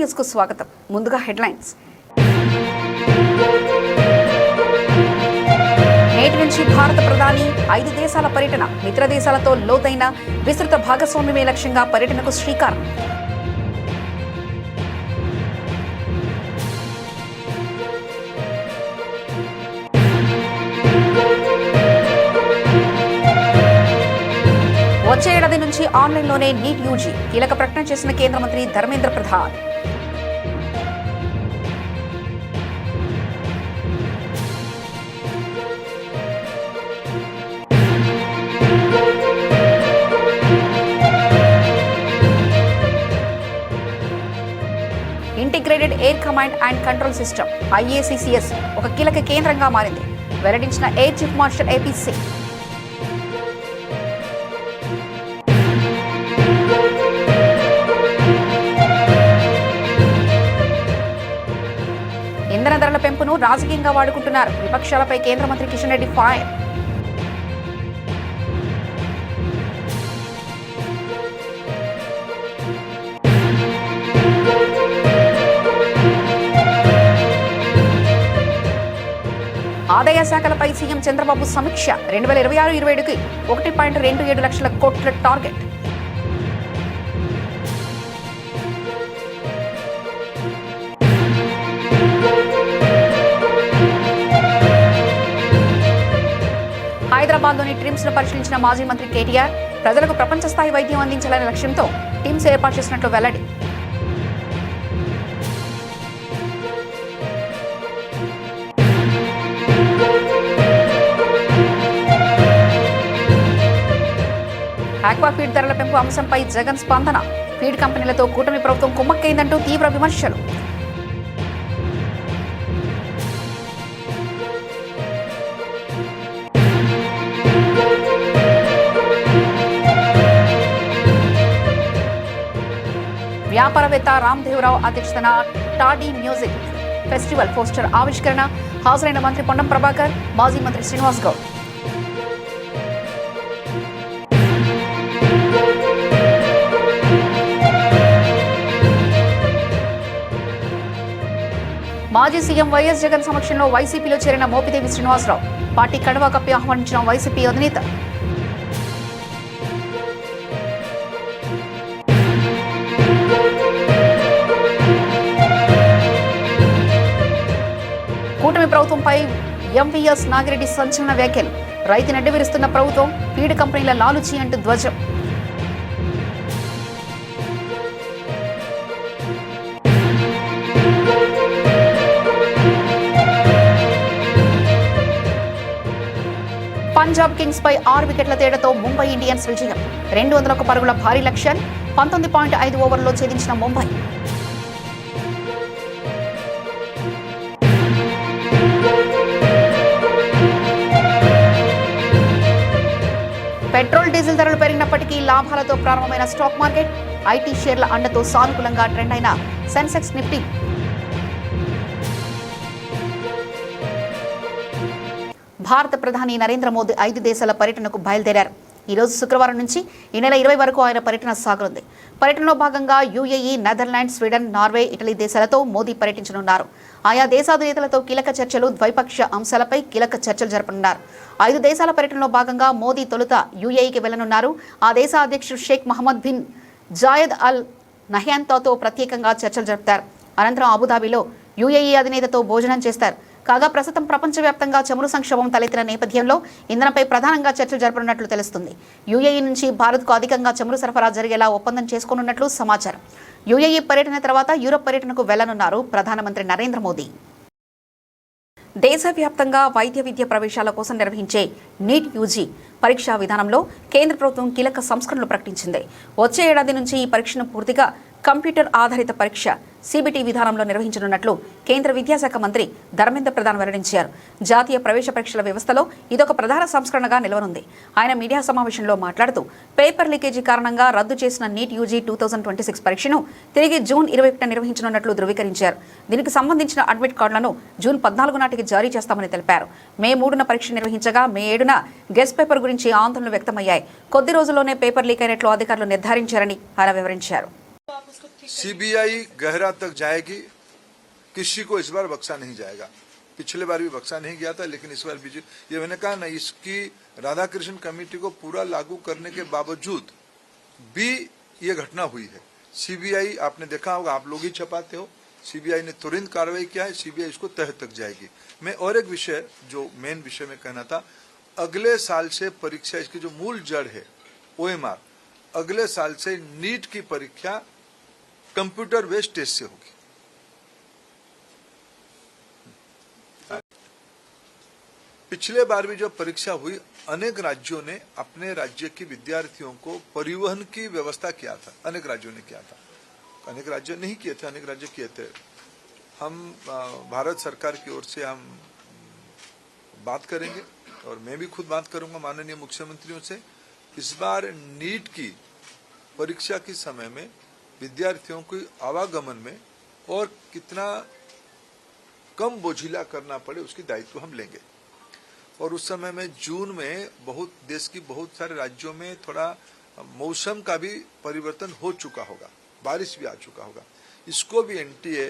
News కు స్వాగతం. ముందుగా హెడ్లైన్స్. నేటి నుంచి భారత ప్రధాని 5 దేశాల పర్యటన. మిత్ర దేశాలతో లోతైన విస్తృత భాగస్వామ్యమే లక్ష్యంగా పర్యటనకు శ్రీకారం. వచ్చే ఏడాది నుంచి ఆన్లైన్లోనే నీట్ యూజీ కీలక ప్రకటన చేసిన కేంద్ర మంత్రి Dharmendra Pradhan. Integrated air command and control system IACCS ఒక కీలక కేంద్రంగా మారింది. వెల్లడించిన air chief martial AP Singh. ఇంధన ధరల పెంపును రాజకీయంగా వాడుకుంటున్నారు. విపక్షాలపై కేంద్ర మంత్రి కిషన్ రెడ్డి ఫైర్. ఆదాయ శాఖలపై సీఎం చంద్రబాబు సమీక్ష. 2026-27కి 1.27 లక్షల కోట్ల టార్గెట్. హైదరాబాద్లోని ట్రిమ్స్ ను పరిశీలించిన మాజీ మంత్రి కేటీఆర్ ప్రజలకు ప్రపంచ స్థాయి వైద్యం అందించాలనే లక్ష్యంతో టీమ్స్ ఏర్పాటు చేసినట్లు వెల్లడి. ఆక్వాఫీడ్ ధరల పెంపు అంశంపై జగన్ స్పందన. ఫీడ్ కంపెనీలతో కూటమి ప్రభుత్వం కుమ్మక్కైందంటూ తీవ్ర విమర్శలు. వ్యాపారవేత్త రామ్దేవరావు అధ్యక్షతన టాడీ మ్యూజిక్ ఫెస్టివల్ పోస్టర్ ఆవిష్కరణ. హాజరైన మంత్రి పొన్నం ప్రభాకర్, మాజీ మంత్రి శ్రీనివాస్ గౌడ్. మాజీ సీఎం వైఎస్ జగన్ సమక్షంలో వైసీపీలో చేరిన మోపిదేవి శ్రీనివాసరావు. పార్టీ కడవ కప్పి ఆహ్వానించిన వైసీపీ అధినేత. కూటమి ప్రభుత్వంపై MVS నాగిరెడ్డి సంచలన వ్యాఖ్యలు. రైతును అడ్డవిరుస్తున్న ప్రభుత్వం, ఫీడ్ కంపెనీల లాలుచి అంటూ ధ్వజం. పంజాబ్ కింగ్స్ పై 6 వికెట్ల తేడాతో ముంబై ఇండియన్స్ విజయం. 201 పరుగుల భారీ లక్ష్యం 19.5 ఓవర్లలో ఛేదించిన ముంబై. పెట్రోల్ డీజిల్ ధరలు పెరిగినప్పటికీ లాభాలతో ప్రారంభమైన స్టాక్ మార్కెట్. IT షేర్ల అండతో సానుకూలంగా ట్రెండ్ అయిన సెన్సెక్స్ నిఫ్టీ. భారత ప్రధాని నరేంద్ర మోదీ 5 దేశాల పర్యటనకు బయలుదేరారు. ఈరోజు శుక్రవారం నుంచి ఈ నెల 20 వరకు ఆయన పర్యటన సాగనుంది. పర్యటనలో భాగంగా UAE, Netherlands, Sweden, Norway, Italy దేశాలతో మోదీ పర్యటించనున్నారు. ఆయా దేశాధినేతలతో కీలక చర్చలు, ద్వైపాక్షిక అంశాలపై కీలక చర్చలు జరపనున్నారు. 5 దేశాల పర్యటనలో భాగంగా మోదీ తొలుత UAEకి వెళ్లనున్నారు. ఆ దేశ అధ్యక్షుడు షేక్ మహమ్మద్ బిన్ జాయద్ అల్ నహ్యాన్తో ప్రత్యేకంగా చర్చలు జరుపుతారు. అనంతరం అబుదాబిలో UAE అధినేతతో భోజనం చేస్తారు. కాగా ప్రస్తుతం ప్రపంచవ్యాప్తంగా చమురు సంక్షోభం తలెత్తిన నేపథ్యంలో ఇంధనంపై ప్రధానంగా చర్చలు జరపనున్నట్లు తెలుస్తుంది. UAE నుంచి భారత్కు అధికంగా చమురు సరఫరా జరిగేలా ఒప్పందం చేసుకోనున్నట్లు సమాచారం. UAE పర్యటన తర్వాత యూరప్ పర్యటనకు వెళ్లనున్నారు ప్రధానమంత్రి నరేంద్ర మోదీ. దేశవ్యాప్తంగా వైద్య విద్య ప్రవేశాల కోసం నిర్వహించే నీట్ యూజీ పరీక్షా విధానంలో కేంద్ర ప్రభుత్వం కీలక సంస్కరణలు ప్రకటించింది. వచ్చే ఏడాది నుంచి ఈ పరీక్షను పూర్తిగా కంప్యూటర్ ఆధారిత పరీక్ష CBT విధానంలో నిర్వహించనున్నట్లు కేంద్ర విద్యాశాఖ మంత్రి ధర్మేంద్ర ప్రధాన్ వెల్లడించారు. జాతీయ ప్రవేశ పరీక్షల వ్యవస్థలో ఇదొక ప్రధాన సంస్కరణగా నిలవనుంది. ఆయన మీడియా సమావేశంలో మాట్లాడుతూ పేపర్ లీకేజీ కారణంగా రద్దు చేసిన నీట్ యూజీ 2026 పరీక్షను తిరిగి జూన్ 21న నిర్వహించనున్నట్లు ధృవీకరించారు. దీనికి సంబంధించిన అడ్మిట్ కార్డులను జూన్ 14 నాటికి జారీ చేస్తామని తెలిపారు. మే 3న పరీక్ష నిర్వహించగా మే 7న గెస్ట్ పేపర్ గురించి ఆందోళనలు వ్యక్తమయ్యాయి. కొద్ది రోజుల్లోనే పేపర్ లీక్ అయినట్లు అధికారులు నిర్ధారించారని ఆయన వివరించారు. सीबीआई गहरा तक जाएगी, किसी को इस बार बख्शा नहीं जाएगा। पिछले बार भी बख्शा नहीं गया था, लेकिन इस बार बीजेपी, ये मैंने कहा ना, इसकी राधाकृष्ण कमेटी को पूरा लागू करने के बावजूद भी ये घटना हुई है। सीबीआई, आपने देखा होगा, आप लोग ही छपाते हो, सीबीआई ने तुरंत कार्रवाई किया है, सीबीआई इसको तह तक जाएगी। मैं और एक विषय, जो मेन विषय में कहना था, अगले साल से परीक्षा, इसकी जो मूल जड़ है OMR, अगले साल से नीट की परीक्षा कंप्यूटर बेस्ड टेस्ट से होगी। पिछले बार भी जब परीक्षा हुई, अनेक राज्यों ने अपने राज्य के विद्यार्थियों को परिवहन की व्यवस्था किया था, अनेक राज्यों ने किया था, अनेक राज्य नहीं किए थे, अनेक राज्य किए थे। हम भारत सरकार की ओर से हम बात करेंगे और मैं भी खुद बात करूंगा माननीय मुख्यमंत्रियों से। इस बार नीट की परीक्षा के समय में विद्यार्थियों को आवागमन में और कितना कम बोझिला करना पड़े, उसकी दायित्व हम लेंगे। और उस समय में जून में बहुत देश की बहुत सारे राज्यों में थोड़ा मौसम का भी परिवर्तन हो चुका होगा, बारिश भी आ चुका होगा। इसको भी एनटीए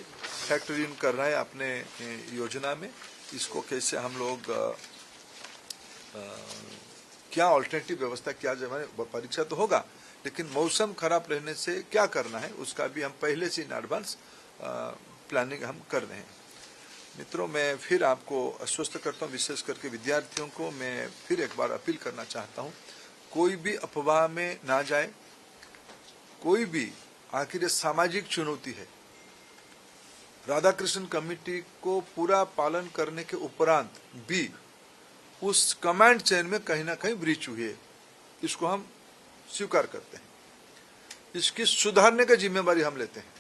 फैक्टर इन कर रहा है अपने योजना में। इसको कैसे हम लोग क्या ऑल्टरनेटिव व्यवस्था किया जाए, परीक्षा तो होगा लेकिन मौसम खराब रहने से क्या करना है, उसका भी हम पहले से इन एडवांस प्लानिंग हम कर रहे हैं। मित्रों, मैं फिर आपको आश्वस्त करता हूं, विशेष करके विद्यार्थियों को मैं फिर एक बार अपील करना चाहता हूं, कोई भी अफवाह में ना जाए, कोई भी, आखिर ये सामाजिक चुनौती है। राधाकृष्ण कमेटी को पूरा पालन करने के उपरांत भी उस कमांड चेन में कहीं ना कहीं ब्रीच हुई है, इसको हम स्वीकार करते हैं। इसकी सुधारने की जिम्मेवारी हम लेते हैं,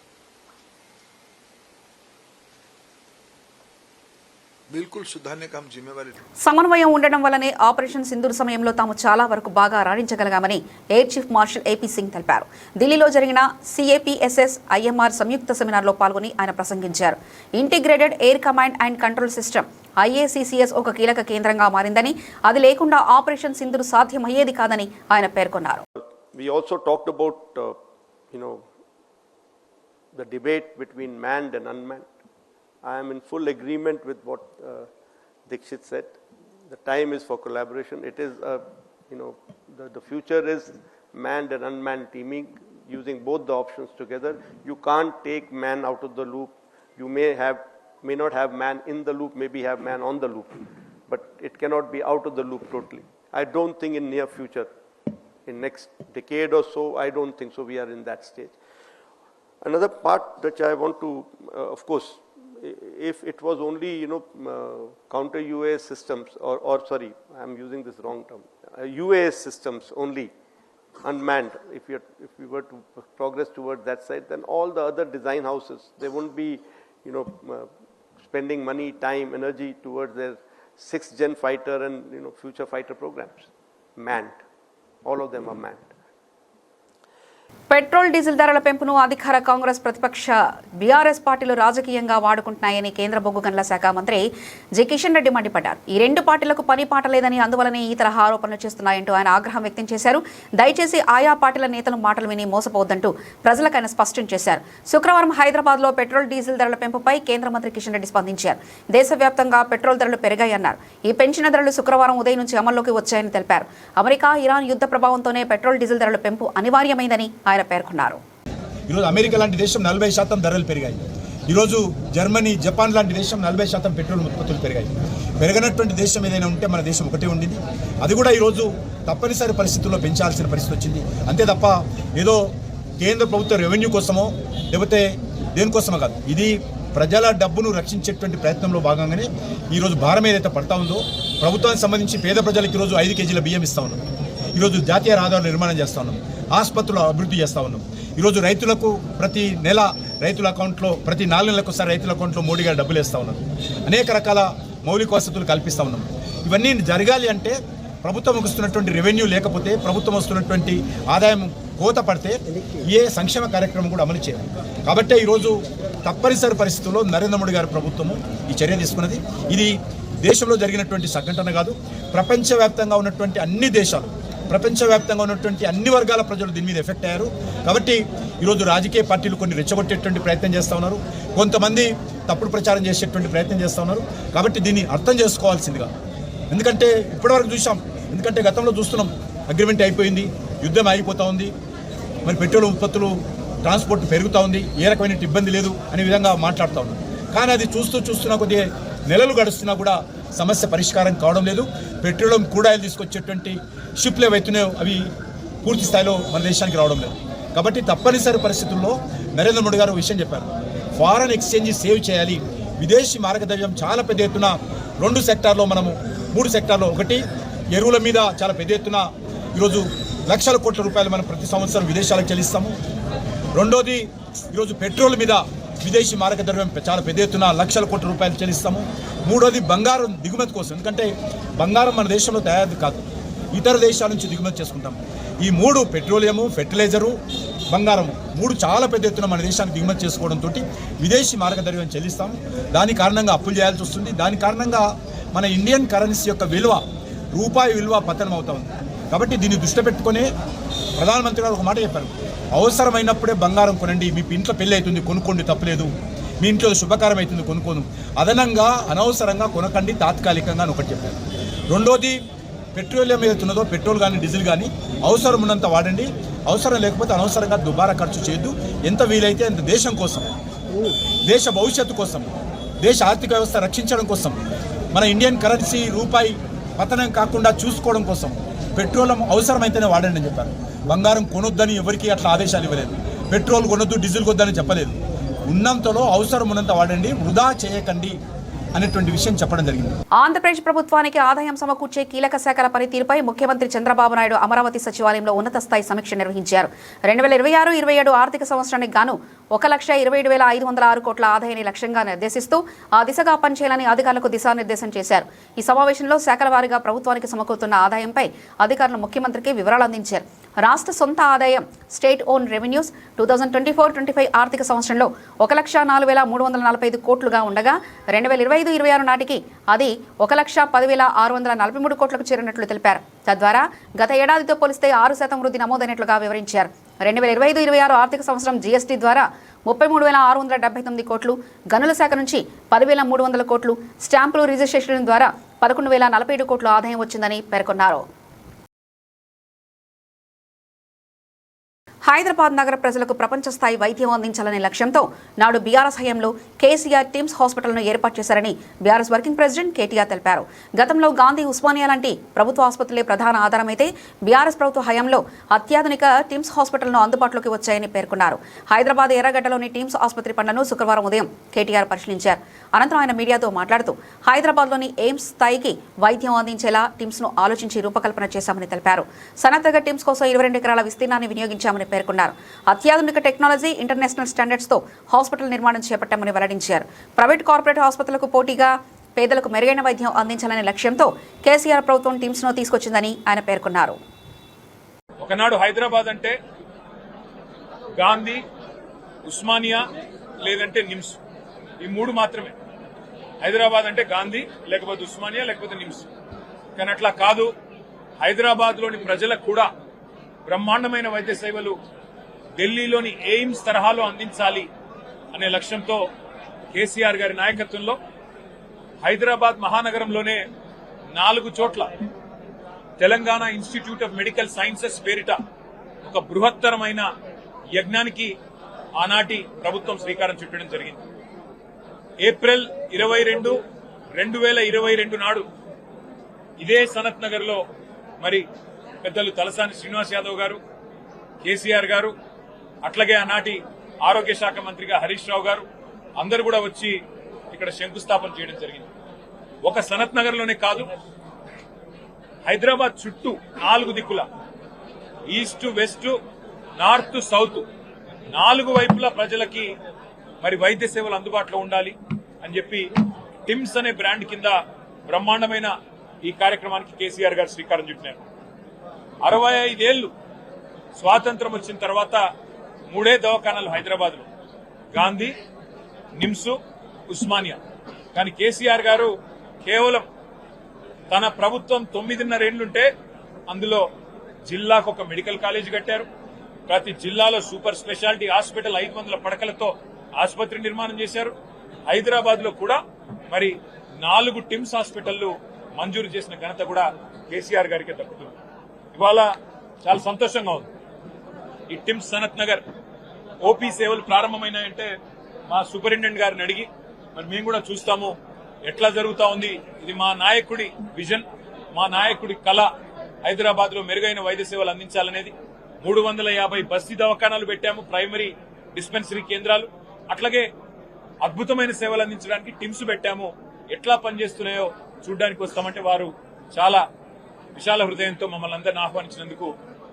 बिल्कुल सुधारने का हम जिम्मेवारी। సమన్వయం ఉండడం వల్లనే ఆపరేషన్ సింధూర్ సమయంలో తాము చాలా వరకు బాగా రాణించగలిగామని air chief marshal AP Singh తెలిపారు. ఢిల్లీలో జరిగిన CAPSS IMR సంయుక్త సెమినార్లో పాల్గొని ఆయన ప్రసంగించారు. Integrated air command and control system IACCS ఒక కీలక కేంద్రంగా మారిందని, అది లేకుండా ఆపరేషన్ సింధూర్ సాధ్యమయ్యేది కాదని ఆయన పేర్కొన్నారు. We also talked about the debate between manned and unmanned. I am in full agreement with what Dikshit said. The time is for collaboration. It is, the future is manned and unmanned teaming, using both the options together. You can't take man out of the loop. You may not have man in the loop, maybe have man on the loop, but it cannot be out of the loop totally. I don't think in near future, in next decade or so, I don't think so. We are in that stage. Another part which I want to, of course, if it was only counter UAS systems or sorry, I am using this wrong term, UAS systems only, unmanned, if we were to progress towards that side, then all the other design houses, they won't be spending money, time, energy towards their 6th gen fighter and future fighter programs. Manned, all of them are manned. Petrol diesel ధరల పెంపును అధికార కాంగ్రెస్ ప్రతిపక్ష BRS పార్టీలు రాజకీయంగా వాడుకుంటున్నాయని కేంద్ర బొగ్గు గనుల శాఖ మంత్రి జి కిషన్ రెడ్డి మండిపడ్డారు. ఈ రెండు పార్టీలకు పని పాట లేదని, అందువలనే ఈ తరహా ఆరోపణలు చేస్తున్నాయంటూ ఆయన ఆగ్రహం వ్యక్తం చేశారు. దయచేసి ఆయా పార్టీల నేతల మాటలు విని మోసపోవద్దంటూ ప్రజలకు ఆయన స్పష్టం చేశారు. శుక్రవారం హైదరాబాద్లో పెట్రోల్ డీజిల్ ధరల పెంపుపై కేంద్ర మంత్రి కిషన్ రెడ్డి స్పందించారు. దేశవ్యాప్తంగా పెట్రోల్ ధరలు పెరిగాయన్నారు. ఈ పెంచిన ధరలు శుక్రవారం ఉదయం నుంచి అమల్లోకి వచ్చాయని తెలిపారు. అమెరికా, ఇరాన్ యుద్ధ ప్రభావంతోనే పెట్రోల్ డీజిల్ ధరల పెంపు అనివార్యమైందని ఆయన పేర్కొన్నారు. ఈరోజు అమెరికా లాంటి దేశం 40% ధరలు పెరిగాయి. ఈరోజు జర్మనీ, జపాన్ లాంటి దేశం 40% పెట్రోల్ ఉత్పత్తులు పెరిగాయి. పెరగనటువంటి దేశం ఏదైనా ఉంటే మన దేశం ఒకటే ఉండింది. అది కూడా ఈరోజు తప్పనిసరి పరిస్థితుల్లో పెంచాల్సిన పరిస్థితి వచ్చింది. అంతే తప్ప ఏదో కేంద్ర ప్రభుత్వ రెవెన్యూ కోసమో లేకపోతే దేనికోసమో కాదు. ఇది ప్రజల డబ్బును రక్షించేటువంటి ప్రయత్నంలో భాగంగానే ఈరోజు భారం ఏదైతే పడతా ఉందో, ప్రభుత్వానికి సంబంధించి పేద ప్రజలకు ఈరోజు 5 కేజీల బియ్యం ఇస్తా ఉన్నాం. ఈరోజు జాతీయ రహదారులు నిర్మాణం చేస్తూ ఉన్నాం. ఆసుపత్రులు అభివృద్ధి చేస్తూ ఉన్నాం. ఈరోజు రైతులకు ప్రతి నెల రైతుల అకౌంట్లో, ప్రతి 4 నెలలకు ఒకసారి రైతుల అకౌంట్లో మోడీ గారు డబ్బులు వేస్తూ ఉన్నారు. అనేక రకాల మౌలిక వసతులు కల్పిస్తూ ఉన్నాం. ఇవన్నీ జరగాలి అంటే ప్రభుత్వం వస్తున్నటువంటి రెవెన్యూ లేకపోతే, ప్రభుత్వం వస్తున్నటువంటి ఆదాయం కోత పడితే ఏ సంక్షేమ కార్యక్రమం కూడా అమలు చేయాలి. కాబట్టే ఈరోజు తప్పనిసరి పరిస్థితుల్లో నరేంద్ర మోడీ గారి ప్రభుత్వము ఈ చర్య తీసుకున్నది. ఇది దేశంలో జరిగినటువంటి సంఘటన కాదు, ప్రపంచవ్యాప్తంగా ఉన్నటువంటి అన్ని దేశాలు ప్రపంచవ్యాప్తంగా ఉన్నటువంటి అన్ని వర్గాల ప్రజలు దీని మీద ఎఫెక్ట్ అయ్యారు. కాబట్టి ఈరోజు రాజకీయ పార్టీలు కొన్ని రెచ్చగొట్టేటువంటి ప్రయత్నం చేస్తూ ఉన్నారు, కొంతమంది తప్పుడు ప్రచారం చేసేటువంటి ప్రయత్నం చేస్తూ ఉన్నారు. కాబట్టి దీన్ని అర్థం చేసుకోవాల్సిందిగా, ఎందుకంటే ఇప్పటివరకు చూసాం, ఎందుకంటే గతంలో చూస్తున్నాం, అగ్రిమెంట్ అయిపోయింది, యుద్ధం ఆగిపోతూ ఉంది, మరి పెట్రోల్ ఉత్పత్తులు ట్రాన్స్పోర్ట్ పెరుగుతూ ఉంది, ఏ రకమైన ఇబ్బంది లేదు అనే విధంగా మాట్లాడుతూ ఉన్నాం. కానీ అది చూస్తున్న కొద్దిగా నెలలు గడుస్తున్నా కూడా సమస్య పరిష్కారం కావడం లేదు. పెట్రోలియం క్రూడాయిల్ తీసుకొచ్చేటువంటి షిప్లు ఏవైతున్నాయో అవి పూర్తి స్థాయిలో మన దేశానికి రావడం లేదు. కాబట్టి తప్పనిసరి పరిస్థితుల్లో నరేంద్ర మోడీ గారు విషయం చెప్పారు, ఫారెన్ ఎక్స్చేంజ్ సేవ్ చేయాలి, విదేశీ మార్గద్రవ్యం చాలా పెద్ద ఎత్తున 2 సెక్టార్లో మనము 3 సెక్టార్లో, ఒకటి ఎరువుల మీద చాలా పెద్ద ఎత్తున ఈరోజు లక్షల కోట్ల రూపాయలు మనం ప్రతి సంవత్సరం విదేశాలకు చెల్లిస్తాము. రెండోది ఈరోజు పెట్రోల్ మీద విదేశీ మార్గద్రవ్యం చాలా పెద్ద ఎత్తున లక్షల కోట్ల రూపాయలు చెల్లిస్తాము. మూడోది బంగారం దిగుమతి కోసం, ఎందుకంటే బంగారం మన దేశంలో తయారు కాదు, ఇతర దేశాల నుంచి దిగుమతి చేసుకుంటాము. ఈ 3 పెట్రోలియము, ఫెర్టిలైజరు, బంగారము 3 చాలా పెద్ద ఎత్తున మన దేశానికి దిగుమతి చేసుకోవడంతో విదేశీ మార్గద్రవ్యం చెల్లిస్తాము. దాని కారణంగా అప్పులు చేయాల్సి వస్తుంది. దాని కారణంగా మన ఇండియన్ కరెన్సీ యొక్క విలువ, రూపాయి విలువ పతనం అవుతా ఉంది. కాబట్టి దీన్ని దృష్టి పెట్టుకునే ప్రధానమంత్రి గారు ఒక మాట చెప్పారు, అవసరమైనప్పుడే బంగారం కొనండి, మీ ఇంట్లో పెళ్ళి అవుతుంది కొనుక్కోండి, తప్పలేదు, మీ ఇంట్లో శుభకారం అవుతుంది కొనుక్కోను, అదనంగా అనవసరంగా కొనకండి, తాత్కాలికంగా అని ఒకటి చెప్పారు. రెండోది పెట్రోలియం ఏదైతున్నదో, పెట్రోల్ కానీ డీజిల్ కానీ అవసరం ఉన్నంత వాడండి, అవసరం లేకపోతే అనవసరంగా దుబారా ఖర్చు చేయొద్దు. ఎంత వీలైతే అంత దేశం కోసం, దేశ భవిష్యత్తు కోసం, దేశ ఆర్థిక వ్యవస్థ రక్షించడం కోసం, మన ఇండియన్ కరెన్సీ రూపాయి పతనం కాకుండా చూసుకోవడం కోసం పెట్రోల్ అవసరమైతేనే వాడండి అని చెప్పారు. బంగారం కొనొద్దని ఎవరికి అట్లా ఆదేశాలు ఇవ్వలేదు, పెట్రోల్ కొనొద్దు, డీజిల్ కొద్దని చెప్పలేదు. ఉన్నంతలో అవసరం ఉన్నంత వాడండి, వృధా చేయకండి అనేటువంటి విషయం చెప్పడం జరిగింది. ఆంధ్రప్రదేశ్ ప్రభుత్వానికి ఆదాయం సమకూర్చే కీలక శాఖల పనితీరుపై ముఖ్యమంత్రి చంద్రబాబు నాయుడు అమరావతి సచివాలయంలో ఉన్నత స్థాయి సమీక్ష నిర్వహించారు. 2026-27 ఆర్థిక సంవత్సరానికి గాను 1,27,506 కోట్ల ఆదాయాన్ని లక్ష్యంగా నిర్దేశిస్తూ ఆ దిశగా పనిచేయాలని అధికారులకు దిశానిర్దేశం చేశారు. ఈ సమావేశంలో శాఖల వారీగా ప్రభుత్వానికి సమకూరుతున్న ఆదాయంపై అధికారులు ముఖ్యమంత్రికి వివరాలు అందించారు. రాష్ట్ర సొంత ఆదాయం స్టేట్ ఓన్ రెవెన్యూస్ 2024-25 ఆర్థిక సంవత్సరంలో 1,04,345 కోట్లుగా ఉండగా 2025-26 నాటికి అది 1,10,643 కోట్లకు చేరినట్లు తెలిపారు. తద్వారా గత ఏడాదితో పోలిస్తే 6% వృద్ధి నమోదైనట్లుగా వివరించారు. 2025-26 ఆర్థిక సంవత్సరం జీఎస్టీ ద్వారా 33,679 కోట్లు, గనుల శాఖ నుంచి 10,300 కోట్లు, స్టాంపులు రిజిస్ట్రేషన్ ద్వారా 11,047 కోట్ల ఆదాయం వచ్చిందని పేర్కొన్నారు. హైదరాబాద్ నగర ప్రజలకు ప్రపంచ స్థాయి వైద్యం అందించాలనే లక్ష్యంతో నాడు బీఆర్ఎస్ హయాంలో కేసీఆర్ టిమ్స్ హాస్పిటల్ను ఏర్పాటు చేశారని బీఆర్ఎస్ వర్కింగ్ ప్రెసిడెంట్ కేటీఆర్ తెలిపారు. గతంలో గాంధీ, ఉస్మానియా లాంటి ప్రభుత్వ ఆసుపత్రులే ప్రధాన ఆధారమైతే బీఆర్ఎస్ ప్రభుత్వ హయాంలో అత్యాధునిక టిమ్స్ హాస్పిటల్ను అందుబాటులోకి వచ్చాయని పేర్కొన్నారు. హైదరాబాద్ ఎర్రగడ్డలోని టిమ్స్ ఆసుపత్రి పనులను శుక్రవారం ఉదయం కేటీఆర్ పరిశీలించారు. అనంతరం ఆయన మీడియాతో మాట్లాడుతూ హైదరాబాద్లోని ఎయిమ్స్ స్థాయికి వైద్యం అందించేలా టిమ్స్ను ఆలోచించి రూపకల్పన చేశామని తెలిపారు. సనత్నగర్ టిమ్స్ కోసం 22 ఎకరాల విస్తీర్ణాన్ని వినియోగించామని పేర్కొన్నారు. అత్యాధునిక టెక్నాలజీ, ఇంటర్నేషనల్ స్టాండర్డ్స్ తో హాస్పిటల్ నిర్మాణం చేపట్టామని వెల్లడించారు. ప్రైవేట్, కార్పొరేట్ ఆసుపత్రులకు పోటీగా పేదలకు మెరుగైన వైద్యం అందించాలనే లక్ష్యంతో కేసీఆర్ ప్రభుత్వం టీమ్స్ ను తీసుకొచ్చిందని ఆయన పేర్కొన్నారు. ఒకనాడు హైదరాబాద్ అంటే గాంధీ, ఉస్మానియా లేదంటే నిమ్స్, ఈ 3 మాత్రమే. హైదరాబాద్ అంటే గాంధీ, లేకపోతే ఉస్మానియా, లేకపోతే నిమ్స్. కానీ అట్లా కాదు, హైదరాబాద్ లోని ప్రజలకు కూడా బ్రహ్మాండమైన వైద్య సేవలు ఢిల్లీలోని ఎయిమ్స్ తరహాలో అందించాలి అనే లక్ష్యంతో కేసీఆర్ గారి నాయకత్వంలో హైదరాబాద్ మహానగరంలోనే 4 చోట్ల Telangana institute of medical sciences పేరిట ఒక బృహత్తరమైన యజ్ఞానికి ఆనాటి ప్రభుత్వం శ్రీకారం చుట్టడం జరిగింది. ఏప్రిల్ 22, 2022 నాడు ఇదే సనత్ నగర్ లో మరి పెద్దలు తలసాని శ్రీనివాస్ యాదవ్ గారు, కేసీఆర్ గారు, అట్లాగే ఆనాటి ఆరోగ్య శాఖ మంత్రిగా హరీష్ రావు గారు అందరూ కూడా వచ్చి ఇక్కడ శంకుస్థాపన చేయడం జరిగింది. ఒక సనత్ నగర్ లోనే కాదు, హైదరాబాద్ చుట్టూ 4 దిక్కుల, ఈస్ట్, వెస్ట్, నార్త్, సౌత్ 4 వైపుల ప్రజలకి మరి వైద్య సేవలు అందుబాటులో ఉండాలి అని చెప్పి టిమ్స్ అనే బ్రాండ్ కింద బ్రహ్మాండమైన ఈ కార్యక్రమానికి కేసీఆర్ గారు శ్రీకారం చుట్టినారు. 65 ఏళ్లు స్వాతంత్రం వచ్చిన తర్వాత 3 దవాఖానాలు హైదరాబాద్ లో, గాంధీ, నిమ్స్, ఉస్మానియా. కానీ కేసీఆర్ గారు కేవలం తన ప్రభుత్వం 9.5 ఏళ్లుంటే అందులో జిల్లాకు ఒక మెడికల్ కాలేజ్ కట్టారు. ప్రతి జిల్లాలో సూపర్ స్పెషాలిటీ హాస్పిటల్ 500 పడకలతో ఆసుపత్రి నిర్మాణం చేశారు. హైదరాబాద్ లో కూడా మరి 4 టిమ్స్ హాస్పిటళ్లు మంజూరు చేసిన ఘనత కూడా కేసీఆర్ గారికి దక్కుతుంది. ఇవాళ చాలా సంతోషంగా ఉంది. ఈ టిమ్స్ సనత్ నగర్ ఓపీ సేవలు ప్రారంభమైనాయంటే మా సూపరింటెండెంట్ గారిని అడిగి మరి మేము కూడా చూస్తాము ఎట్లా జరుగుతా ఉంది. ఇది మా నాయకుడి విజన్, మా నాయకుడి కళ. హైదరాబాద్ లో మెరుగైన వైద్య సేవలు అందించాలనేది 350 బస్తీ దవాఖానాలు పెట్టాము, ప్రైమరీ డిస్పెన్సరీ కేంద్రాలు. అట్లాగే అద్భుతమైన సేవలు అందించడానికి టిమ్స్ పెట్టాము. ఎట్లా పనిచేస్తున్నాయో చూడడానికి వస్తామంటే వారు చాలా విశాల హృదయంతో మమ్మల్ని అందరిని ఆహ్వానించినందుకు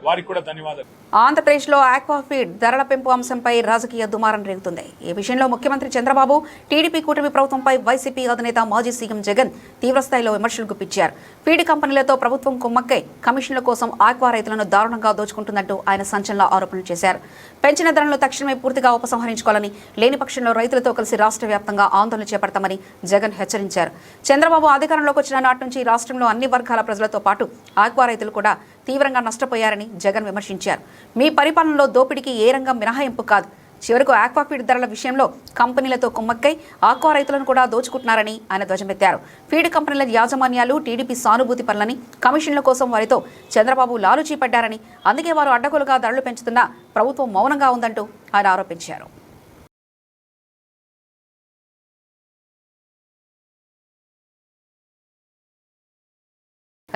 వారికి కూడా ధన్యవాదాలు. ఆంధ్రప్రదేశ్లో ఆక్వాఫీడ్ ధరల పెంపు అంశంపై రాజకీయ దుమారం రేగుతుంది. ఈ విషయంలో ముఖ్యమంత్రి చంద్రబాబు, టీడీపీ కూటమి ప్రభుత్వంపై వైసీపీ అధినేత మాజీ సీఎం జగన్ తీవ్రస్థాయిలో విమర్శలు గుప్పించారు. ఫీడ్ కంపెనీలతో ప్రభుత్వం కుమ్మక్కై కమిషన్ల కోసం ఆక్వా రైతులను దారుణంగా దోచుకుంటుందంటూ ఆయన సంచలన ఆరోపణలు చేశారు. పెంచిన ధరలను తక్షణమే పూర్తిగా ఉపసంహరించుకోవాలని, లేని పక్షంలో రైతులతో కలిసి రాష్ట్ర వ్యాప్తంగా ఆందోళన చేపడతామని జగన్ హెచ్చరించారు. చంద్రబాబు అధికారంలోకి వచ్చిన నాటి నుంచి రాష్ట్రంలో అన్ని వర్గాల ప్రజలతో పాటు ఆక్వా రైతులు కూడా తీవ్రంగా నష్టపోయారని జగన్ విమర్శించారు. మీ పరిపాలనలో దోపిడీకి ఏ రంగం మినహాయింపు కాదు. చివరకు ఆక్వాఫీడ్ ధరల విషయంలో కంపెనీలతో కుమ్మక్కై ఆక్వా రైతులను కూడా దోచుకుంటున్నారని ఆయన ధ్వజమెత్తారు. ఫీడ్ కంపెనీల యాజమాన్యాలు టీడీపీ సానుభూతి పనులని, కమిషన్ల కోసం వారితో చంద్రబాబు లాలూచీ పడ్డారని, అందుకే వారు అడ్డగోలుగా ధరలు పెంచుతున్నా ప్రభుత్వం మౌనంగా ఉందంటూ ఆయన ఆరోపించారు.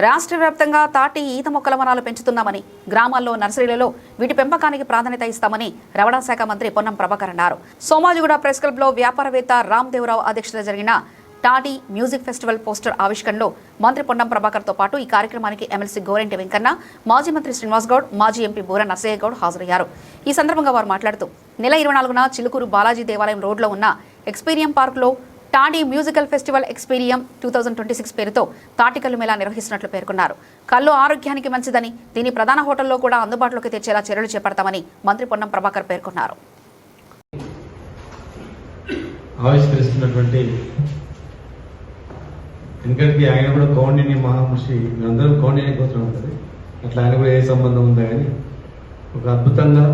రాష్ట్ర వ్యాప్తంగా తాటి ఈత మొక్కల వనాలు పెంచుతున్నామని, గ్రామాల్లో నర్సరీలలో వీటి పెంపకానికి ప్రాధాన్యత ఇస్తామని రవాణా శాఖ మంత్రి పొన్నం ప్రభాకర్ అన్నారు. సోమాజిగూడ ప్రెస్ క్లబ్లో వ్యాపారవేత్త రామ్దేవరావు అధ్యక్షతన జరిగిన టాటీ మ్యూజిక్ ఫెస్టివల్ పోస్టర్ ఆవిష్కరణలో మంత్రి పొన్నం ప్రభాకర్తో పాటు ఈ కార్యక్రమానికి ఎమ్మెల్సీ గోరెంటి వెంకన్న, మాజీ మంత్రి శ్రీనివాస్ గౌడ్, మాజీ ఎంపీ బూర నర్సయ్య గౌడ్ హాజరయ్యారు. ఈ సందర్భంగా వారు మాట్లాడుతూ నెల 24న చిలుకూరు బాలాజీ దేవాలయం రోడ్లో ఉన్న ఎక్స్పీరియం పార్కులో టాడీ మ్యూజికల్ ఫెస్టివల్ ఎక్స్పీరియం 2026 పేరుతో తాటికల్లు మేళా నిర్వహిస్తున్నట్లు పేర్కొన్నారు. కళ్ళు ఆరోగ్యానికి మంచిదని, దీని ప్రధాన హోటల్లో కూడా అందుబాటులోకి తెచ్చేలా చర్యలు చేపడతామని మంత్రి పొన్నం ప్రభాకర్ పేర్కొన్నారు. ఆవిష్కరిస్తున్నటువంటి ఎందుకంటే ఆయన కూడా కౌండిన్య మహామహర్షి, అందరూ కౌండిన్య కోసం ఉంటుంది, అట్లా ఆయన కూడా ఏ సంబంధం ఉందా కానీ ఒక అద్భుతంగా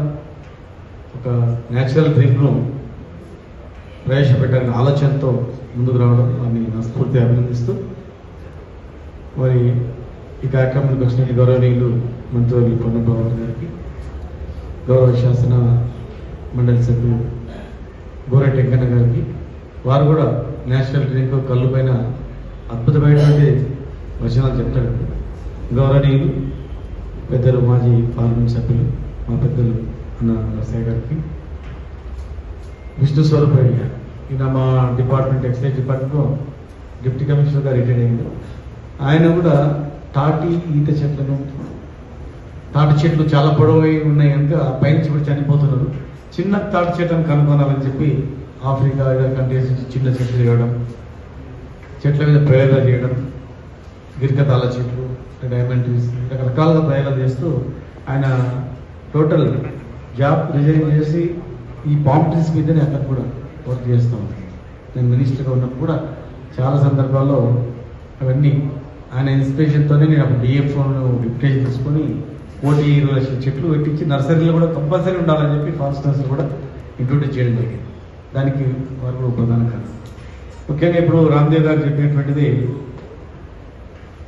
ఒక న్యాచురల్ డ్రింక్ను ప్రవేశపెట్టాలని ఆలోచనతో ముందుకు రావడం అని మనస్ఫూర్తిగా అభినందిస్తూ, మరి ఈ కార్యక్రమానికి వచ్చినట్టు గౌరవనీయులు మంత్రి పొన్నం ప్రభాకర్ గారికి, గౌరవ శాసన మండలి సభ్యులు గోరెంటి వెంకన్న గారికి, వారు కూడా నేషనల్ డ్రింక్ కళ్ళు పైన అద్భుతమైనటువంటి వచనాలు చెప్తాడు. గౌరవనీయులు పెద్దలు మాజీ పార్లమెంట్ సభ్యులు మా పెద్దలు అన్న నరసయ్య గారికి, విష్ణు స్వరూప్ రెడ్డి గారు, ఈయన మా డిపార్ట్మెంట్ ఎక్సైజ్ డిపార్ట్మెంట్లో డిప్యూటీ కమిషనర్గా రిటైర్ అయ్యింది. ఆయన కూడా తాటి ఈత చెట్లను, తాటి చెట్లు చాలా పొడవై ఉన్నాయి కనుక పైనుంచి కూడా చనిపోతున్నారు, చిన్న తాటి చెట్లను కనుగొనాలని చెప్పి ఆఫ్రికా కంట్రీస్ నుంచి చిన్న చెట్లు చేయడం, చెట్ల మీద ప్రయోగాలు చేయడం, గిరికతాల చెట్లు, డైమండ్ ట్రీస్, రకరకాలుగా ప్రయోగాలు చేస్తూ ఆయన టోటల్ జాబ్ రిజైన్ చేసి ఈ పామ్ ట్రీస్ మీదనే అక్కడ కూడా వర్క్ చేస్తూ ఉంటాను. నేను మినిస్టర్గా ఉన్నప్పుడు కూడా చాలా సందర్భాల్లో అవన్నీ ఆయన ఇన్స్పిరేషన్తోనే నేను అప్పుడు డిఎఫ్ఓను డిప్యుటేషన్ తీసుకొని 120 లక్షల చెట్లు పెట్టించి నర్సరీలో కూడా కంపల్సరీ ఉండాలని చెప్పి ఫారెస్ట్ నర్సరీ కూడా ఇంట్రొడ్యూస్ చేయడం జరిగింది. దానికి వారు కూడా ప్రధాన కారణం. ముఖ్యంగా ఇప్పుడు రామ్దేవ్ గారు చెప్పినటువంటిది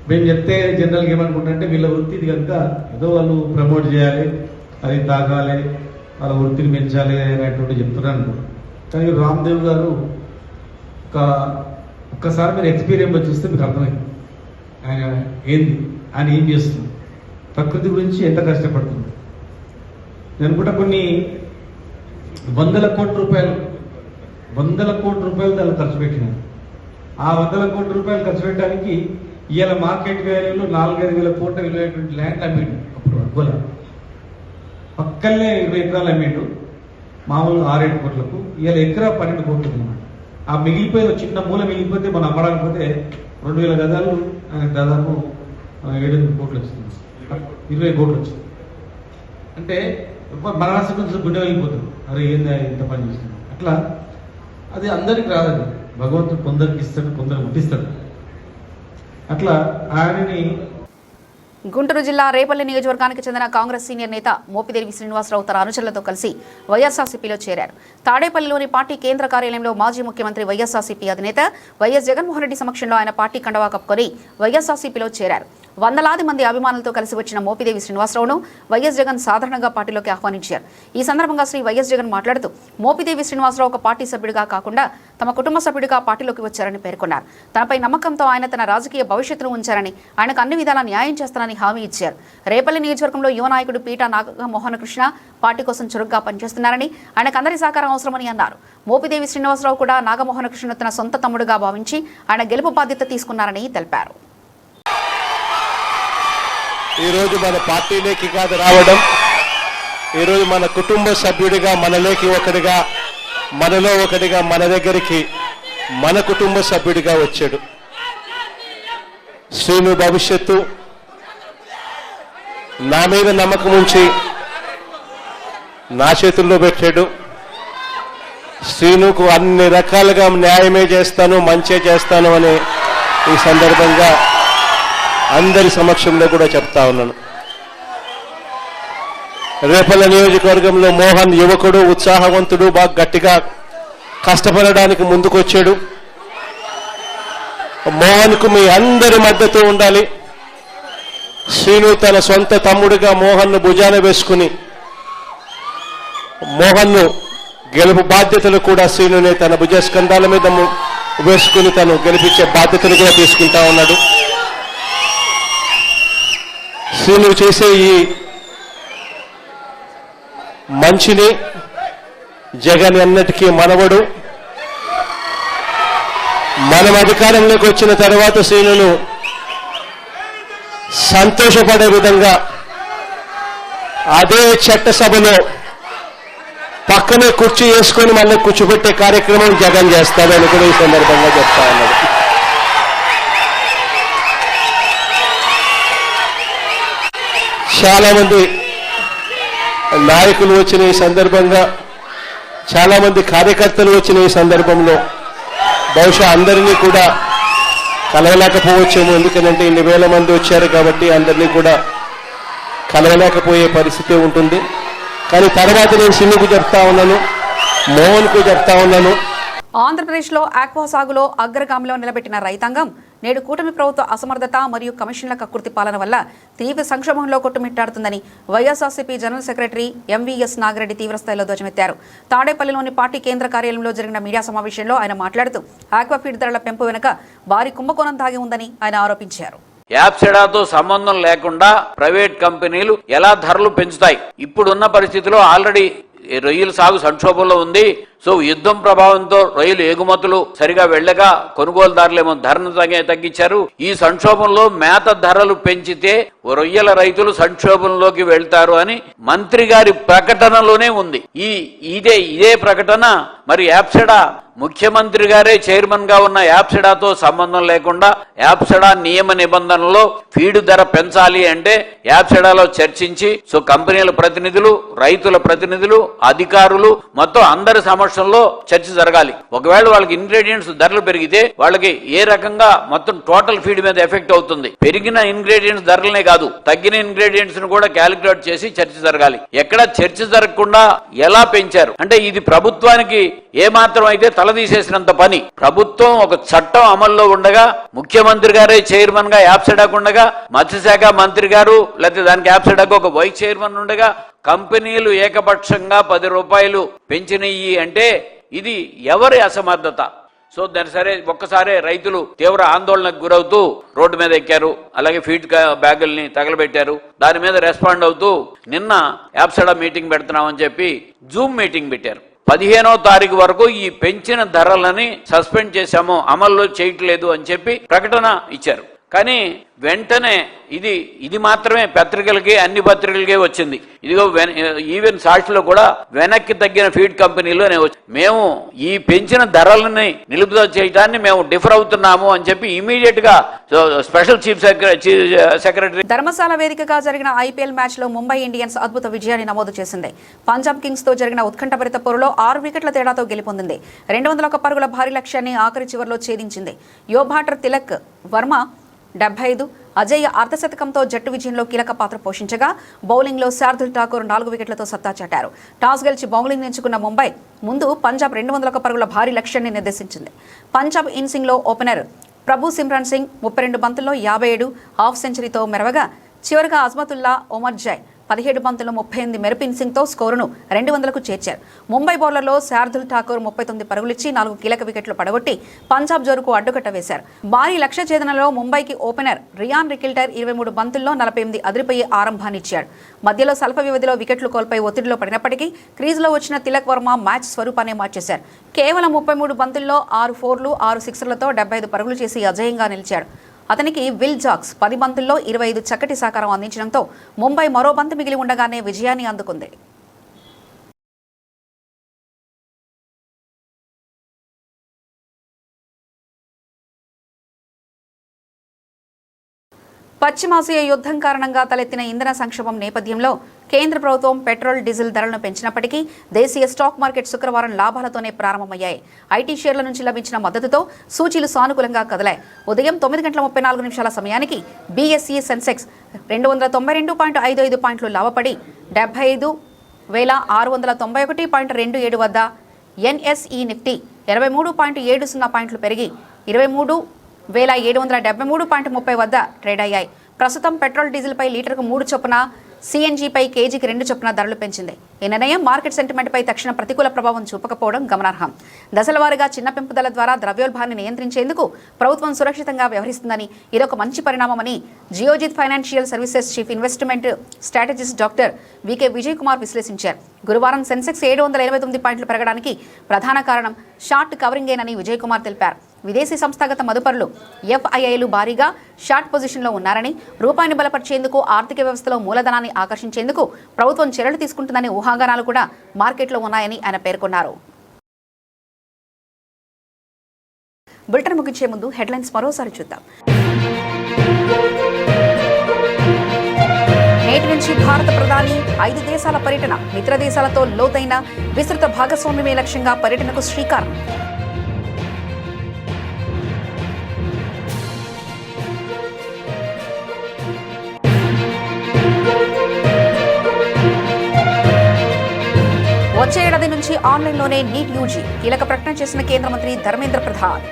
మేము చెప్తే జనరల్గా ఏమనుకుంటారంటే వీళ్ళ వృత్తి ఇది కనుక ఏదో వాళ్ళు ప్రమోట్ చేయాలి, అది తాగాలి, వాళ్ళ వృత్తిని పెంచాలి అనేటువంటి చెప్తున్నాను. కానీ రామ్దేవ్ గారు ఒక్కసారి మీరు ఎక్స్పీరియన్స్ చూస్తే మీకు అర్థమైంది ఆయన ఏంది, ఆయన ఏం చేస్తుంది, ప్రకృతి గురించి ఎంత కష్టపడుతుంది. నేను కూడా కొన్ని వందల కోట్ల రూపాయలు దాన్ని ఖర్చు పెట్టినాను. ఆ 100 కోట్ల రూపాయలు ఖర్చు పెట్టడానికి ఇవాళ మార్కెట్ వాల్యూలో 4-5 వేల కోట్ల విలువైనటువంటి ల్యాండ్ అమ్మిండు. అప్పుడు అగ్గుల పక్కనే 20 ఎకరాలు అమ్మిండు, మామూలుగా 6-7 కోట్లకు. ఇవాళ ఎకరా 12 కోట్లు అనమాట. ఆ మిగిలిపోయి చిన్న మూల మిగిలిపోతే మనం అమ్మడానికి పోతే 2000 గజాలు దాదాపు 7-8 కోట్లు వచ్చింది, 20 కోట్లు వచ్చింది. అంటే మన రాష్ట్రం నుంచి గుండె వెళ్ళిపోతుంది, అరే ఏందా ఇంత పని చేస్తుంది. అట్లా అది అందరికి రాదండి, భగవంతుడు కొందరికి ఇస్తాడు, కొందరు ముట్టిస్తాడు. అట్లా ఆయనని గుంటూరు జిల్లా రేపల్లి నియోజకవర్గానికి చెందిన కాంగ్రెస్ సీనియర్ నేత మోపిదేవి శ్రీనివాసరావు తన అనుచరులతో కలిసి వైఎస్ఆర్సీపీలో చేరారు. తాడేపల్లిలోని పార్టీ కేంద్ర కార్యాలయంలో మాజీ ముఖ్యమంత్రి వైఎస్ఆర్సీపీ అధినేత వైఎస్ జగన్మోహన్ రెడ్డి సమక్షంలో ఆయన పార్టీ కండవా కప్పుకొని వైఎస్ఆర్సీపీలో చేరారు. వందలాది మంది అభిమానులతో కలిసి వచ్చిన మోపిదేవి శ్రీనివాసరావును వైఎస్ జగన్ సాధారణంగా పార్టీలోకి ఆహ్వానించారు. ఈ సందర్భంగా శ్రీ వైఎస్ జగన్ మాట్లాడుతూ మోపిదేవి శ్రీనివాసరావు ఒక పార్టీ సభ్యుడిగా కాకుండా తమ కుటుంబ సభ్యుడిగా పార్టీలోకి వచ్చారని పేర్కొన్నారు. తనపై నమ్మకంతో ఆయన తన రాజకీయ భవిష్యత్తును ఉంచారని, ఆయనకు అన్ని విధాలా న్యాయం చేస్తానని హామీ ఇచ్చారు. రేపల్లి నియోజకవర్గంలో యువ నాయకుడు పీట నాగమోహన కృష్ణ పార్టీ కోసం చురుగ్గా పనిచేస్తున్నారని, ఆయనకు అందరి సహకారం అవసరమని అన్నారు. మోపిదేవి శ్రీనివాసరావు కూడా నాగమోహన కృష్ణ తన సొంత తమ్ముడుగా భావించి ఆయన గెలుపు బాధ్యత తీసుకున్నారని తెలిపారు. ఈరోజు మన పార్టీలోకి కాదు రావడం, ఈరోజు మన కుటుంబ సభ్యుడిగా మనలోకి ఒకటిగా, మనలో ఒకటిగా మన దగ్గరికి మన కుటుంబ సభ్యుడిగా వచ్చాడు. శ్రీను భవిష్యత్తు నా మీద నమ్మకం ఉంచి నా చేతుల్లో పెట్టాడు. శ్రీనుకు అన్ని రకాలుగా న్యాయమే చేస్తాను, మంచే చేస్తాను అని ఈ సందర్భంగా అందరి సమక్షంలో కూడా చెప్తా ఉన్నాను. రేపల్ల నియోజకవర్గంలో మోహన్ యువకుడు, ఉత్సాహవంతుడు, బాగా గట్టిగా కష్టపడడానికి ముందుకొచ్చాడు. మోహన్కు మీ అందరి మద్దతు ఉండాలి. శ్రీను తన సొంత తమ్ముడిగా మోహన్ను భుజాన వేసుకుని మోహన్ను గెలుపు బాధ్యతలు కూడా శ్రీనునే తన భుజస్కంధాల మీద వేసుకుని తను గెలిపించే బాధ్యతలు కూడా తీసుకుంటా ఉన్నాడు. శ్రీను చేసే ఈ మంచిని జగన్ ఎన్నటికీ మనవడు. మనం అధికారంలోకి వచ్చిన తర్వాత శ్రీనును సంతోషపడే విధంగా అదే చట్టసభలో పక్కనే కుర్చీ వేసుకొని మళ్ళీ కూర్చోబెట్టే కార్యక్రమం జగన్ చేస్తాడని కూడా ఈ సందర్భంగా చెప్తా ఉన్నాడు. చాలా మంది నాయకులు వచ్చిన ఈ సందర్భంగా, చాలా మంది కార్యకర్తలు వచ్చిన ఈ సందర్భంలో బహుశా అందరినీ కూడా కలవలేకపోవచ్చేమో. ఎందుకంటే ఇన్ని వేల మంది వచ్చారు కాబట్టి అందరినీ కూడా కలవలేకపోయే పరిస్థితి ఉంటుంది. కానీ తర్వాత నేను సిన్నుకు చెప్తా ఉన్నాను, మోహన్కు చెప్తా ఉన్నాను. ఆంధ్రప్రదేశ్లో ఆక్వా సాగులో అగ్రగామిలో నిలబెట్టిన రైతాంగం నేడు కూటమి ప్రభుత్వ అసమర్థత మరియు కమిషన్ల కక్కుర్తి పాలన వల్ల తీవ్ర సంక్షోభంలో కొట్టుమిట్టాడుతుందని వైఎస్ఆర్సీపీ జనరల్ సెక్రటరీ ఎంవీఎస్ నాగిరెడ్డి తీవ్రస్థాయిలో ధ్వజమెత్తారు. తాడేపల్లిలోని పార్టీ కేంద్ర కార్యాలయంలో జరిగిన మీడియా సమావేశంలో ఆయన మాట్లాడుతూ ఆక్వాఫీడ్ ధరల పెంపు వెనుక భారీ కుంభకోణం దాగి ఉందని ఆయన ఆరోపించారు. యాప్సెడాతో సంబంధం లేకుండా ప్రైవేట్ కంపెనీలు ఎలా ధరలు పెంచుతాయి? ఇప్పుడున్న పరిస్థితిలో ఆల్రెడీ రొయ్యల సాగు సంక్షోభంలో ఉంది. సో యుద్ధం ప్రభావంతో రొయ్యలు ఎగుమతులు సరిగా వెళ్ళక కొనుగోలుదారులేమో ధరను తగ్గించారు. ఈ సంక్షోభంలో మేత ధరలు పెంచితే రొయ్యల రైతులు సంక్షోభంలోకి వెళ్తారు అని మంత్రి గారి ప్రకటనలోనే ఉంది. ఇదే ప్రకటన మరి యాప్సెడా ముఖ్యమంత్రి గారే చైర్మన్ గా ఉన్న యాప్సెడాతో సంబంధం లేకుండా యాప్సెడా నియమ నిబంధనలో ఫీడ్ ధర పెంచాలి అంటే యాప్సెడాలో చర్చించి సో కంపెనీల ప్రతినిధులు, రైతుల ప్రతినిధులు, అధికారులు మొత్తం అందరి సమక్షంలో చర్చ జరగాలి. ఒకవేళ వాళ్ళకి ఇంగ్రీడియంట్స్ ధరలు పెరిగితే వాళ్ళకి ఏ రకంగా మొత్తం టోటల్ ఫీడ్ మీద ఎఫెక్ట్ అవుతుంది. పెరిగిన ఇంగ్రీడియంట్స్ ధరలనే కాదు, తగ్గిన ఇంగ్రీడియంట్స్ ను కూడా క్యాలిక్యులేట్ చేసి చర్చ జరగాలి. ఎక్కడ చర్చ జరగకుండా ఎలా పెంచారు అంటే ఇది ప్రభుత్వానికి ఏమాత్రం అయితే తలదీసేసినంత పని. ప్రభుత్వం ఒక చట్టం అమల్లో ఉండగా ముఖ్యమంత్రి గారే చైర్మన్ గా యాప్సెడాకు ఉండగా, మత్స్యశాఖ మంత్రి గారు లేకపోతే దానికి యాప్సెడాకు ఒక వైస్ చైర్మన్ ఉండగా కంపెనీలు ఏకపక్షంగా 10 రూపాయలు పెంచినయి అంటే ఇది ఎవరి అసమర్థత? సో దాని సరే ఒక్కసారే రైతులు తీవ్ర ఆందోళనకు గురవుతూ రోడ్డు మీద ఎక్కారు. అలాగే ఫీడ్ బ్యాగుల్ని తగలబెట్టారు. దాని మీద రెస్పాండ్ అవుతూ నిన్న యాప్సెడా మీటింగ్ పెడుతున్నామని చెప్పి జూమ్ మీటింగ్ పెట్టారు. 15వ తారీఖు వరకు ఈ పెంచిన ధరలని సస్పెండ్ చేశాము, అమల్లో చేయట్లేదు అని చెప్పి ప్రకటన ఇచ్చారు. కానీ వెంటనే ఇది మాత్రమే పత్రికలకి, అన్ని పత్రికలకే వచ్చింది. ఇదిగో ఈవెన్ సాక్షిలో కూడా వెనక్కి తగ్గిన ఫీడ్ కంపెనీలు అనే మేము ఈ పెంచిన ధరలని నిలుపుదల చేయడాన్ని మేము డిఫర్ అవుతున్నాము అని చెప్పి ఇమీడియట్ గా స్పెషల్ చీఫ్ సెక్రటరీ. ధర్మశాల వేదికగా జరిగిన ఐపీఎల్ మ్యాచ్ లో ముంబై ఇండియన్స్ అద్భుత విజయాన్ని నమోదు చేసింది. పంజాబ్ కింగ్స్ తో జరిగిన ఉత్కంఠభరిత పోరులో 6 వికెట్ల తేడాతో గెలుపొందింది. 201 పరుగుల భారీ లక్ష్యాన్ని ఆఖరి చివర్లో ఛేదించింది. యోబాటర్ తిలక్ వర్మ 75, అజయ్ అర్ధశతకంతో జట్టు విజయంలో కీలక పాత్ర పోషించగా బౌలింగ్లో శార్దుల్ ఠాకూర్ 4 వికెట్లతో సత్తా చాటారు. టాస్ గెలిచి బౌలింగ్ ఎంచుకున్న ముంబై ముందు పంజాబ్ 201 పరుగుల భారీ లక్ష్యాన్ని నిర్దేశించింది. పంజాబ్ ఇన్నింగ్స్లో ఓపెనర్ ప్రభు సిమ్రాన్ సింగ్ 32 బంతుల్లో 57 హాఫ్ సెంచరీతో మెరవగా చివరిగా అజ్మతుల్లా ఒమర్జాయ్ 17 బంతుల్లో 38 మెరుపు ఇన్నింగ్స్తో స్కోరును 200కు చేర్చారు. ముంబై బౌలర్లో శార్దుల్ ఠాకూర్ 39 పరుగులిచ్చి 4 కీలక వికెట్లు పడగొట్టి పంజాబ్ జోరుకు అడ్డుకట్ట వేశారు. భారీ లక్ష్య ఛేదనలో ముంబైకి ఓపెనర్ రియాన్ రికిల్టర్ 23 బంతుల్లో 48 అదిరిపోయే ఆరంభాన్నిచ్చాడు. మధ్యలో స్వల్ప వ్యవధిలో వికెట్లు కోల్పోయి ఒత్తిడిలో పడినప్పటికీ క్రీజులో వచ్చిన తిలక్ వర్మ మ్యాచ్ స్వరూపాన్ని మార్చేశారు. కేవలం 33 బంతుల్లో 6 ఫోర్లు 6 సిక్సర్లతో 75 పరుగులు చేసి అజేయంగా నిలిచాడు. అతనికి విల్ జాక్స్ 10 బంతుల్లో 25 చక్కటి సహకారం అందించడంతో ముంబై మరో బంతు మిగిలి ఉండగానే విజయాన్ని అందుకుంది. పశ్చిమాసియా యుద్ధం కారణంగా తలెత్తిన ఇంధన సంక్షోభం నేపథ్యంలో కేంద్ర ప్రభుత్వం పెట్రోల్, డీజిల్ ధరలను పెంచినప్పటికీ దేశీయ స్టాక్ మార్కెట్ శుక్రవారం లాభాలతోనే ప్రారంభమయ్యాయి. ఐటీ షేర్ల నుంచి లభించిన మద్దతుతో సూచీలు సానుకూలంగా కదిలాయి. ఉదయం 9:34 సమయానికి బీఎస్ఈ సెన్సెక్స్ 292.55 పాయింట్లు లాభపడి 75,691.27 వద్ద, ఎన్ఎస్ఈ నిఫ్టీ 23.70 పాయింట్లు పెరిగి 23,773.30 వద్ద ట్రేడ్ అయ్యాయి. ప్రస్తుతం పెట్రోల్, డీజిల్పై లీటర్కు 3 చొప్పున, సిఎన్జీపై కేజీకి 2 చొప్పున ధరలు పెంచింది. ఈ నిర్ణయం మార్కెట్ సెంటిమెంట్పై తక్షణ ప్రతికూల ప్రభావం చూపకపోవడం గమనార్హం. దశలవారీగా చిన్న పెంపుదల ద్వారా ద్రవ్యోల్బణాన్ని నియంత్రించేందుకు ప్రభుత్వం సురక్షితంగా వ్యవహరిస్తుందని, ఇదొక మంచి పరిణామమని Geojit financial services chief investment strategist doctor VK Vijay Kumar విశ్లేషించారు. గురువారం సెన్సెక్స్ 789 పాయింట్లు పెరగడానికి ప్రధాన కారణం షార్ట్ కవరింగేనని విజయ్ కుమార్ తెలిపారు. విదేశీ సంస్థాగత మదుపరులు ఎఫ్ఐఐలు భారీగా షార్ట్ పొజిషన్లో ఉన్నారని, రూపాయిని బలపరిచేందుకు, ఆర్థిక వ్యవస్థలో మూలధనాన్ని ఆకర్షించేందుకు ప్రభుత్వం చర్యలు తీసుకుంటుందనే ఊహాగానాలు కూడా మార్కెట్లో ఉన్నాయని ఆయన పేర్కొన్నారు. బులెటిన్ ముగించే ముందు హెడ్లైన్స్ మరోసారి చూద్దాం. నేటి నుంచి భారత ప్రధాని 5 దేశాల పర్యటన, మిత్ర దేశాలతో లోతైన విస్తృత భాగస్వామ్యమే లక్ష్యంగా పర్యటనకు శ్రీకారం. వచ్చే ఏడాది నుంచి ఆన్లైన్లోనే నీట్ యూజీ, కీలక ప్రకటన చేసిన కేంద్ర మంత్రి Dharmendra Pradhan.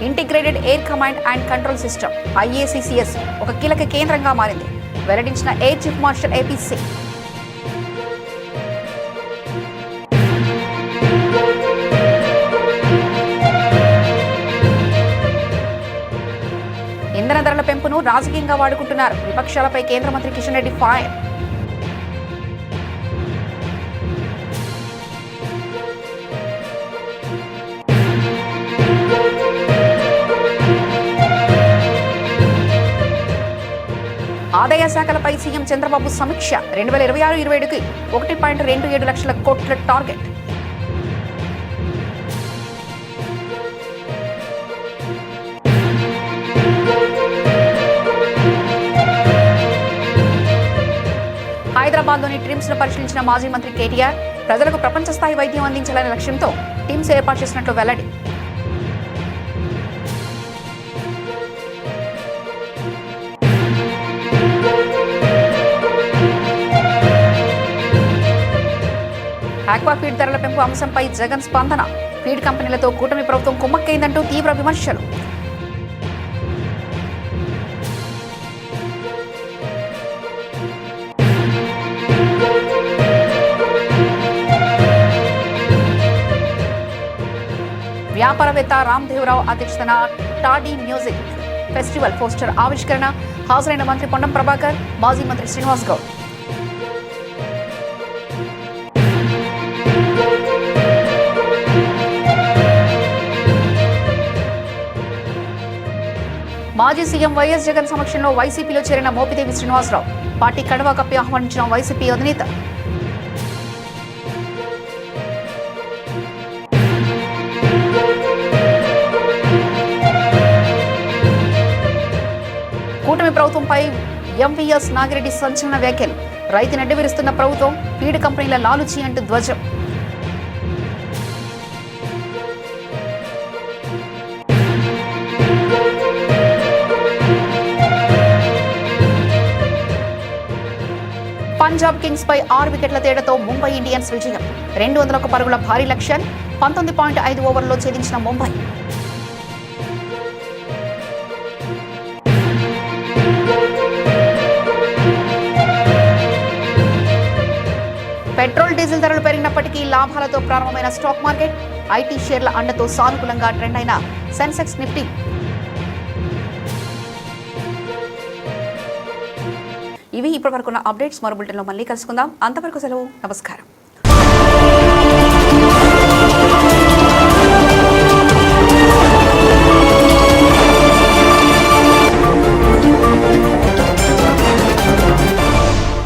Integrated air command and control system IACCS ఒక కీలక కేంద్రంగా మారింది, వెల్లడించిన air chief martial AP Singh. ఇంధన ధరల పెంపును రాజకీయంగా వాడుకుంటున్నారు, విపక్షాలపై కేంద్ర మంత్రి కిషన్ రెడ్డి ఫైర్. ఆదాయ శాఖలపై సీఎం చంద్రబాబు సమీక్ష, 2026-27కి 1.27 లక్షల కోట్ల టార్గెట్. హైదరాబాద్లోని ట్రిమ్స్ ను పరిశీలించిన మాజీ మంత్రి కేటీఆర్, ప్రజలకు ప్రపంచ స్థాయి వైద్యం అందించాలనే లక్ష్యంతో టీమ్స్ ఏర్పాటు చేసినట్లు వెల్లడి. ఆక్వా ఫీడ్ ధరల పెంపు అంశంపై జగన్ స్పందన, ఫీడ్ కంపెనీలతో కూటమి ప్రభుత్వం కుమ్మక్కైందంటూ తీవ్ర విమర్శలు. వ్యాపారవేత్త రామ్దేవరావు అధ్యక్షతన టాడీ మ్యూజిక్ ఫెస్టివల్ పోస్టర్ ఆవిష్కరణ, హాజరైన మంత్రి పొన్నం ప్రభాకర్, మాజీ మంత్రి శ్రీనివాస్ గౌడ్. మాజీ సీఎం వైఎస్ జగన్ సమక్షంలో వైసీపీలో చేరిన మోపిదేవి శ్రీనివాసరావు, పార్టీ కడవా కప్పి ఆహ్వానించిన వైసీపీ అధినేత. కూటమి ప్రభుత్వం పథకంపై ఎంవీఎస్ నాగిరెడ్డి సంచలన వ్యాఖ్యలు. రైతును అడ్డవిరుస్తున్న ప్రభుత్వం, ఫీడ్ కంపెనీల లాలుచి అంటూ ధ్వజం. పంజాబ్ కింగ్స్ పై 6 వికెట్ల తేడాతో ముంబై ఇండియన్స్ విజయం. 201 పరుగుల భారీ లక్ష్యాన్ని 19.5 ఓవర్లలో ఛేదించిన ముంబై. పెట్రోల్, డీజిల్ ధరలు పెరిగినప్పటికీ లాభాలతో ప్రారంభమైన స్టాక్ మార్కెట్, ఐటీ షేర్ల అండతో సానుకూలంగా ట్రెండ్ అయిన సెన్సెక్స్, నిఫ్టీ. ఇవి ఇప్పటివరకున్న అప్డేట్స్. మరో బులెటిన్లో మళ్ళీ కలుసుకుందాం. అంతవరకు సెలవు. నమస్కారం.